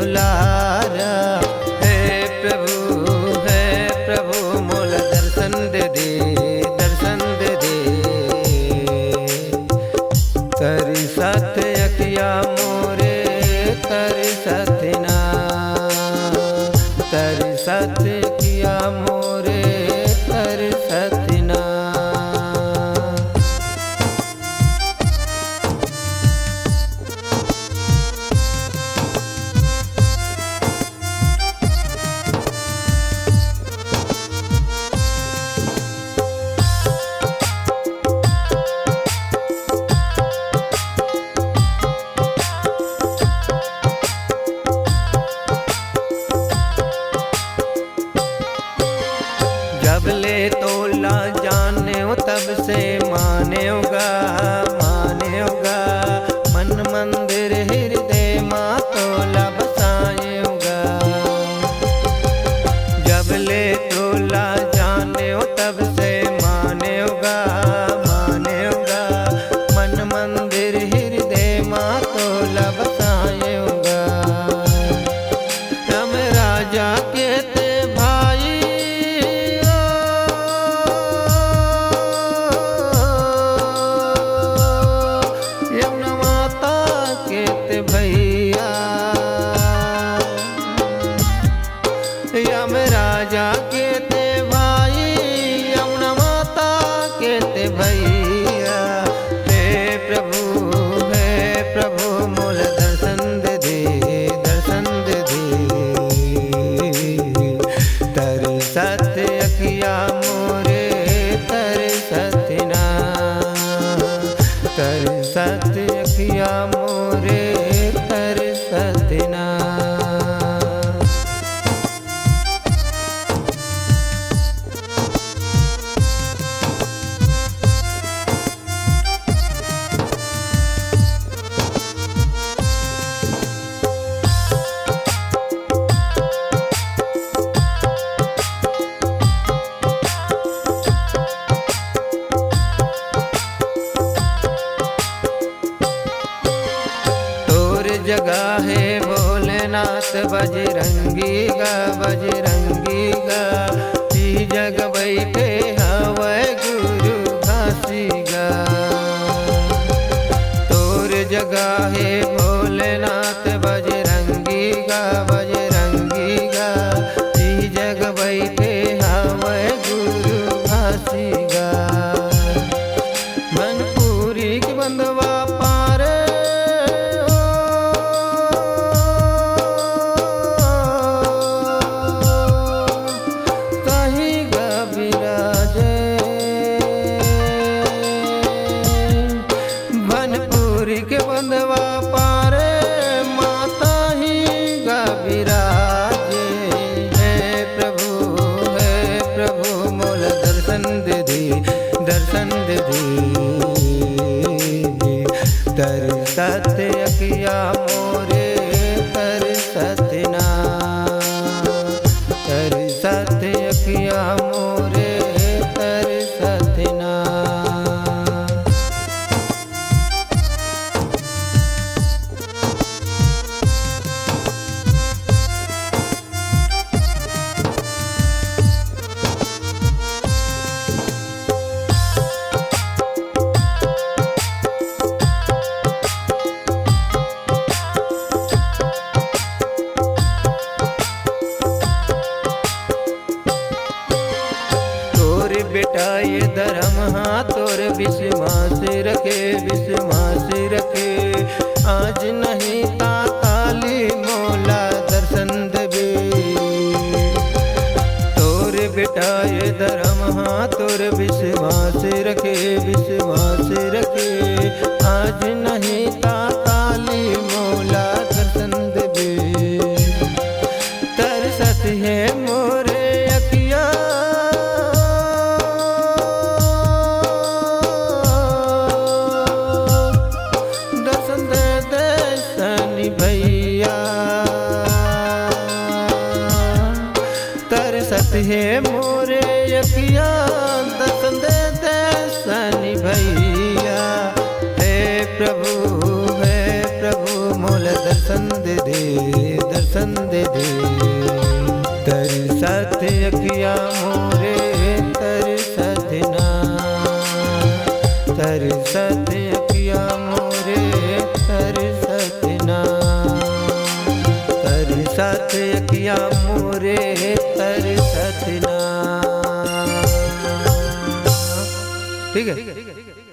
दुलारा। हे प्रभु मोल दर्शन दे दे, दर्शन दे दे। तरी सत अखिया मोरे तरी सतना, तरी सत अखिया मोरे तरी सतना। जब ले तोला जाने तब से मानेगा, मानेगा। मन मंदिर हृदय माँ तोला बसाएगा। जब ले तोला जाने तब से मानेगा, मानेगा। मन मंदिर हृदय माँ तोला बसाएगा। हम राजा के ते भाई भैया, यम राजा के ते भाई, यमुना माता के ते भैया। हे प्रभु मोल दर्शन दे दे, दर्शन दे दे। तरी सत अखिया मोरे तरी सतना, तरी सत अखिया मोरे तरी सतना। जगह है भोलेनाथ बजरंगी गा, बजरंगी गा। ई जग बैठे हवै गुरु घासी गा। तोर जगह है भोलेनाथ बजरंगी गा, बजरंगी गा। ई जग बैठे हवै गुरु घासी गा। मनपुरी के बंधवा पारे के बंधवा पारे माता ही गा विराजे। हे प्रभु मोल दर्शन दे दे, दर्शन दे दे। तरी सत अखिया मोरे तरी सतना, तरी सत अखिया मोरे तरी सतना। बेटा ये धर्म हाँ तोर विश्वास रखे, विश्वास रखे। आज नहीं ताली मोला दर्शन देवे। तोर बेटा ये धर्म हाँ तोर विश्वास रखे, विश्वास रखे। आज नहीं ताली मोला दर्शन देवे। तरसत है मोरे अखिया भैया। तरसत है मोरे अखिया दर्शन दे दे सनी भैया। हे प्रभु मोल दर्शन दे दे, दर्शन रे। तरसत अखिया मोरे तरसत ना, तरसत अखिया मोरे तरसत ना, तरसत अखिया मोरे तरसत ना। ठीक है।